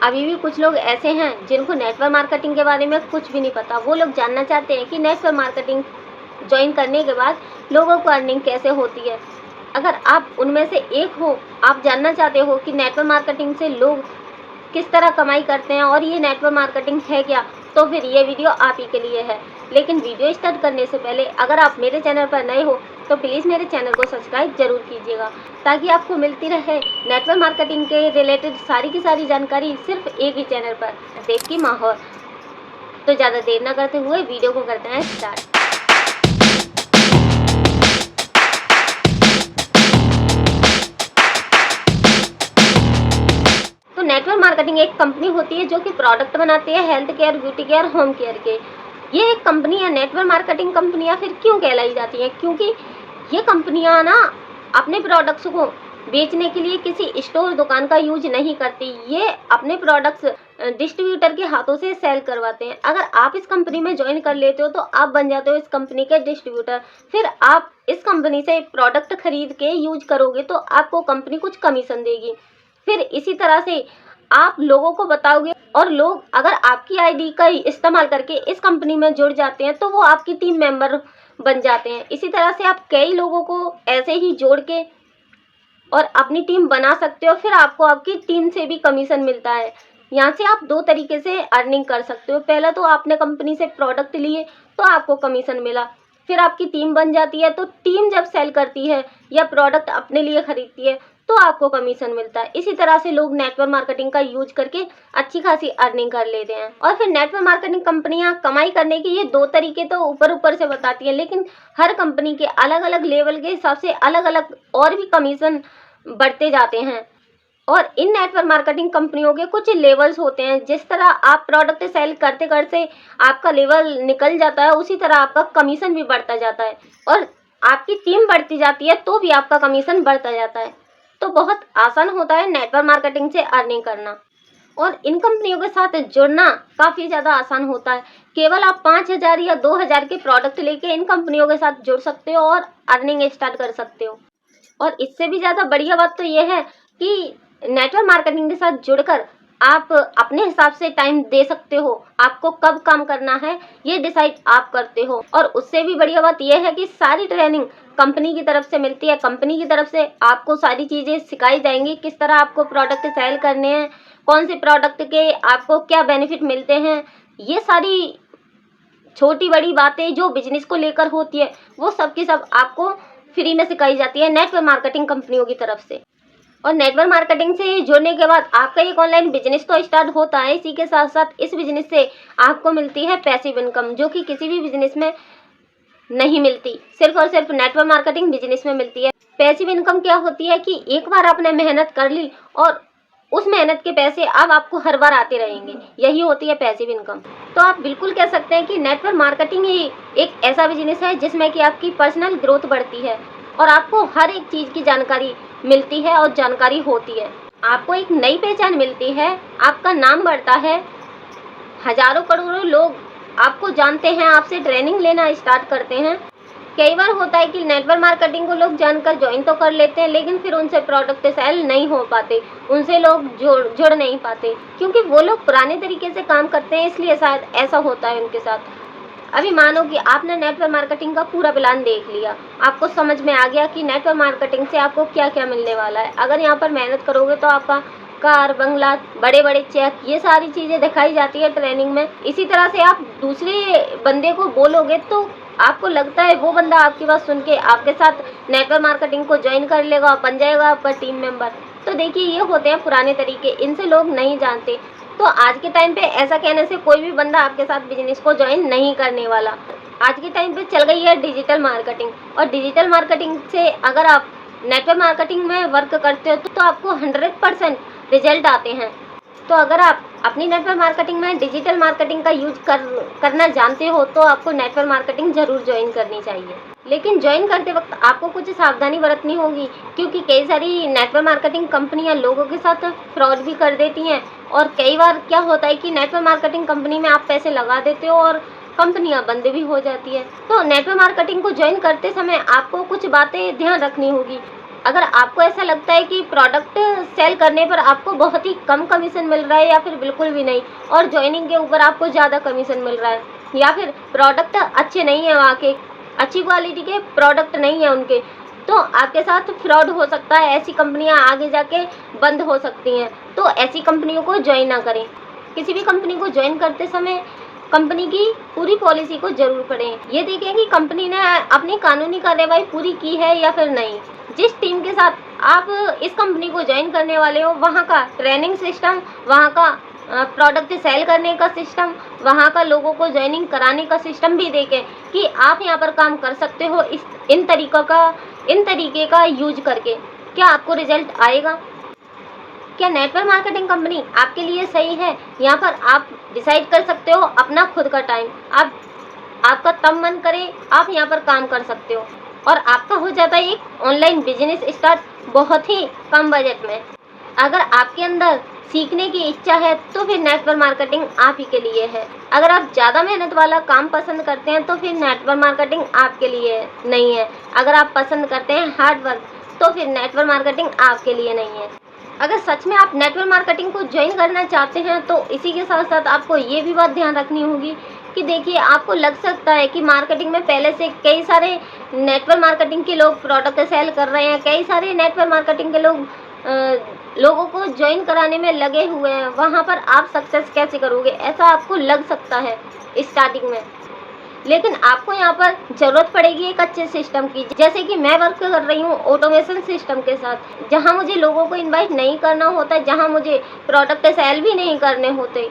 अभी भी कुछ लोग ऐसे हैं जिनको नेटवर्क मार्केटिंग के बारे में कुछ भी नहीं पता। वो लोग जानना चाहते हैं कि नेटवर्क मार्केटिंग ज्वाइन करने के बाद लोगों को अर्निंग कैसे होती है। अगर आप उनमें से एक हो, आप जानना चाहते हो कि नेटवर्क मार्केटिंग से लोग किस तरह कमाई करते हैं और ये नेटवर्क मार्केटिंग है क्या, तो फिर ये वीडियो आप ही के लिए है। लेकिन वीडियो स्टार्ट करने से पहले अगर आप मेरे चैनल पर नए हो तो प्लीज़ मेरे चैनल को सब्सक्राइब जरूर कीजिएगा, ताकि आपको मिलती रहे नेटवर्क मार्केटिंग के रिलेटेड सारी की सारी जानकारी सिर्फ एक ही चैनल पर, देव की माहौल। तो ज़्यादा देर न करते हुए वीडियो को करते हैं स्टार्ट। तो नेटवर्क मार्केटिंग एक कंपनी होती है जो कि प्रोडक्ट बनाती है health care, beauty care, home care के। ये एक कंपनी है। नेटवर्क मार्केटिंग कंपनियां फिर क्यों कहलाई जाती हैं? क्योंकि ये कंपनियां ना अपने प्रोडक्ट्स को बेचने के लिए किसी स्टोर दुकान का यूज नहीं करती। ये अपने प्रोडक्ट्स डिस्ट्रीब्यूटर के हाथों से सेल करवाते हैं। अगर आप इस कंपनी में ज्वाइन कर लेते हो तो आप बन जाते हो इस कंपनी के डिस्ट्रीब्यूटर। फिर आप इस कंपनी से प्रोडक्ट खरीद के यूज करोगे तो आपको कंपनी कुछ कमीशन देगी। फिर इसी तरह से आप लोगों को बताओगे और लोग अगर आपकी आईडी का इस्तेमाल करके इस कंपनी में जुड़ जाते हैं तो वो आपकी टीम मेंबर बन जाते हैं। इसी तरह से आप कई लोगों को ऐसे ही जोड़ के और अपनी टीम बना सकते हो। फिर आपको आपकी टीम से भी कमीशन मिलता है। यहाँ से आप दो तरीके से अर्निंग कर सकते हो। पहला तो आपने कंपनी से प्रोडक्ट लिए तो आपको कमीशन मिला, फिर आपकी टीम बन जाती है तो टीम जब सेल करती है या प्रोडक्ट अपने लिए खरीदती है तो आपको कमीशन मिलता है। इसी तरह से लोग नेटवर्क मार्केटिंग का यूज करके अच्छी खासी अर्निंग कर लेते हैं। और फिर नेटवर्क मार्केटिंग कंपनियां कमाई करने के ये दो तरीके तो ऊपर ऊपर से बताती है, लेकिन हर कंपनी के अलग अलग लेवल के हिसाब से अलग अलग और भी कमीशन बढ़ते जाते हैं। और इन नेटवर्क मार्केटिंग कंपनियों के कुछ लेवल्स होते हैं। जिस तरह आप प्रोडक्ट सेल करते करते आपका लेवल निकल जाता है, उसी तरह आपका कमीशन भी बढ़ता जाता है। और आपकी टीम बढ़ती जाती है तो भी आपका कमीशन बढ़ता जाता है। तो बहुत आसान होता है नेटवर्क मार्केटिंग से अर्निंग करना। और इन कंपनियों के साथ जुड़ना काफ़ी ज़्यादा आसान होता है। केवल आप 5,000 या 2,000 के प्रोडक्ट लेके इन कंपनियों के साथ जुड़ सकते हो और अर्निंग स्टार्ट कर सकते हो। और इससे भी ज़्यादा बढ़िया बात तो ये है कि नेटवर्क मार्केटिंग के साथ जुड़कर आप अपने हिसाब से टाइम दे सकते हो। आपको कब काम करना है ये डिसाइड आप करते हो। और उससे भी बढ़िया बात यह है कि सारी ट्रेनिंग कंपनी की तरफ से मिलती है। कंपनी की तरफ से आपको सारी चीज़ें सिखाई जाएंगी, किस तरह आपको प्रोडक्ट सेल करने हैं, कौन से प्रोडक्ट के आपको क्या बेनिफिट मिलते हैं। ये सारी छोटी बड़ी बातें जो बिजनेस को लेकर होती है वो सब की सब आपको फ्री में सिखाई जाती है नेटवर्क मार्केटिंग कंपनियों की तरफ से। और नेटवर्क मार्केटिंग से जुड़ने के बाद आपका एक ऑनलाइन बिजनेस तो स्टार्ट होता है। इसी के साथ साथ इस बिजनेस से आपको मिलती है पैसिव इनकम, जो कि किसी भी बिजनेस में नहीं मिलती, सिर्फ और सिर्फ नेटवर्क मार्केटिंग बिजनेस में मिलती है। पैसिव इनकम क्या होती है कि एक बार आपने मेहनत कर ली और उस मेहनत के पैसे अब आपको हर बार आते रहेंगे, यही होती है पैसिव इनकम। तो आप बिल्कुल कह सकते हैं कि नेटवर्क मार्केटिंग ही एक ऐसा बिजनेस है जिसमें कि आपकी पर्सनल ग्रोथ बढ़ती है और आपको हर एक चीज़ की जानकारी मिलती है और जानकारी होती है। आपको एक नई पहचान मिलती है, आपका नाम बढ़ता है, हजारों करोड़ों लोग आपको जानते हैं, आपसे ट्रेनिंग लेना स्टार्ट करते हैं। कई बार होता है कि नेटवर्क मार्केटिंग को लोग जानकर ज्वाइन तो कर लेते हैं, लेकिन फिर उनसे प्रोडक्ट सेल नहीं हो पाते, उनसे लोग जुड़ नहीं पाते, क्योंकि वो लोग पुराने तरीके से काम करते हैं। इसलिए शायद ऐसा होता है उनके साथ। अभी मानो कि आपने नेटवर्क मार्केटिंग का पूरा प्लान देख लिया, आपको समझ में आ गया कि नेटवर्क मार्केटिंग से आपको क्या क्या मिलने वाला है। अगर यहाँ पर मेहनत करोगे तो आपका कार, बंगला, बड़े बड़े चेक, ये सारी चीज़ें दिखाई जाती है ट्रेनिंग में। इसी तरह से आप दूसरे बंदे को बोलोगे तो आपको लगता है वो बंदा आपकी बात सुन के आपके साथ नेटवर्क मार्केटिंग को ज्वाइन कर लेगा, बन जाएगा आपका टीम मेंबर। तो देखिए, ये होते हैं पुराने तरीके, इनसे लोग नहीं जानते। तो आज के टाइम पे ऐसा कहने से कोई भी बंदा आपके साथ बिजनेस को ज्वाइन नहीं करने वाला। आज के टाइम पे चल गई है डिजिटल मार्केटिंग, और डिजिटल मार्केटिंग से अगर आप नेटवर्क मार्केटिंग में वर्क करते हो तो आपको 100% रिजल्ट आते हैं। तो अगर आप अपनी नेटवर्क मार्केटिंग में डिजिटल मार्केटिंग का यूज करना जानते हो तो आपको नेटवर्क मार्केटिंग ज़रूर ज्वाइन करनी चाहिए। लेकिन ज्वाइन करते वक्त आपको कुछ सावधानी बरतनी होगी, क्योंकि कई सारी नेटवर्क मार्केटिंग कंपनियां लोगों के साथ फ्रॉड भी कर देती हैं। और कई बार क्या होता है कि नेटवर्क मार्केटिंग कंपनी में आप पैसे लगा देते हो और कंपनियां बंद भी हो जाती है। तो नेटवर्क मार्केटिंग को ज्वाइन करते समय आपको कुछ बातें ध्यान रखनी होगी। अगर आपको ऐसा लगता है कि प्रोडक्ट सेल करने पर आपको बहुत ही कम कमीशन मिल रहा है या फिर बिल्कुल भी नहीं, और ज्वाइनिंग के ऊपर आपको ज़्यादा कमीशन मिल रहा है, या फिर प्रोडक्ट अच्छे नहीं है, वहाँ के अच्छी क्वालिटी के प्रोडक्ट नहीं है उनके, तो आपके साथ फ्रॉड हो सकता है। ऐसी कंपनियां आगे जाके बंद हो सकती हैं। तो ऐसी कंपनियों को ज्वाइन ना करें। किसी भी कंपनी को ज्वाइन करते समय कंपनी की पूरी पॉलिसी को जरूर पढ़ें। ये देखें कि कंपनी ने अपनी कानूनी कार्यवाही पूरी की है या फिर नहीं। जिस टीम के साथ आप इस कंपनी को ज्वाइन करने वाले हो, वहाँ का ट्रेनिंग सिस्टम, वहाँ का प्रोडक्ट सेल करने का सिस्टम, वहाँ का लोगों को ज्वाइनिंग कराने का सिस्टम भी देखें कि आप यहाँ पर काम कर सकते हो इन तरीके का यूज करके। क्या आपको रिजल्ट आएगा? क्या नेटवर्क मार्केटिंग कंपनी आपके लिए सही है? यहाँ पर आप डिसाइड कर सकते हो अपना खुद का टाइम। आपका तब मन करे आप यहाँ पर काम कर सकते हो और आपका हो जाता है एक ऑनलाइन बिजनेस स्टार्ट बहुत ही कम बजट में। अगर आपके अंदर सीखने की इच्छा है तो फिर नेटवर्क मार्केटिंग आप ही के लिए है। अगर आप ज़्यादा मेहनत वाला काम पसंद करते हैं तो फिर नेटवर्क मार्केटिंग आपके लिए नहीं है। अगर आप पसंद करते हैं हार्ड वर्क तो फिर नेटवर्क मार्केटिंग आपके लिए नहीं है। अगर सच में आप नेटवर्क मार्केटिंग को ज्वाइन करना चाहते हैं तो इसी के साथ साथ आपको ये भी बात ध्यान रखनी होगी कि देखिए, आपको लग सकता है कि मार्केटिंग में पहले से कई सारे नेटवर्क मार्केटिंग के लोग प्रोडक्ट सेल कर रहे हैं, कई सारे नेटवर्क मार्केटिंग के लोग लोगों को ज्वाइन कराने में लगे हुए हैं, वहाँ पर आप सक्सेस कैसे करोगे, ऐसा आपको लग सकता है स्टार्टिंग में। लेकिन आपको यहाँ पर ज़रूरत पड़ेगी एक अच्छे सिस्टम की। जैसे कि मैं वर्क कर रही हूँ ऑटोमेशन सिस्टम के साथ, जहाँ मुझे लोगों को इनवाइट नहीं करना होता, जहाँ मुझे प्रोडक्ट सेल भी नहीं करने होते।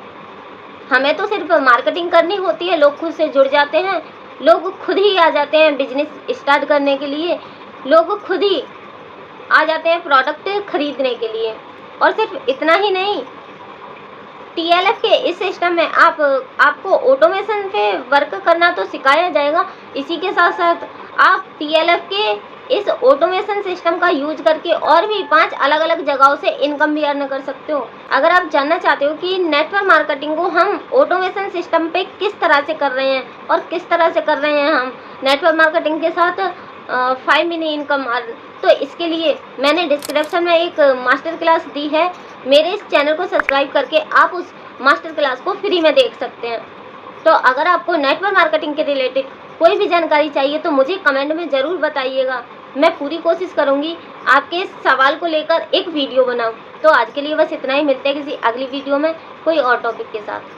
हमें तो सिर्फ मार्केटिंग करनी होती है, लोग खुद से जुड़ जाते हैं, लोग खुद ही आ जाते हैं बिजनेस स्टार्ट करने के लिए, लोग खुद ही आ जाते हैं प्रोडक्ट खरीदने के लिए। और सिर्फ इतना ही नहीं, TLF के इस सिस्टम में आपको ऑटोमेशन पे वर्क करना तो सिखाया जाएगा, इसी के साथ साथ आप TLF के इस ऑटोमेशन सिस्टम का यूज करके और भी 5 अलग अलग जगहों से इनकम भी अर्न कर सकते हो। अगर आप जानना चाहते हो कि नेटवर्क मार्केटिंग को हम ऑटोमेशन सिस्टम पे किस तरह से कर रहे हैं और किस तरह से कर रहे हैं हम नेटवर्क मार्केटिंग के साथ 5 मिनी इनकम अर्न, तो इसके लिए मैंने डिस्क्रिप्शन में एक मास्टर क्लास दी है। मेरे इस चैनल को सब्सक्राइब करके आप उस मास्टर क्लास को फ्री में देख सकते हैं। तो अगर आपको नेटवर्क मार्केटिंग के रिलेटेड कोई भी जानकारी चाहिए तो मुझे कमेंट में ज़रूर बताइएगा। मैं पूरी कोशिश करूँगी आपके इस सवाल को लेकर एक वीडियो बनाऊँ। तो आज के लिए बस इतना ही, मिलते हैं किसी अगली वीडियो में कोई और टॉपिक के साथ।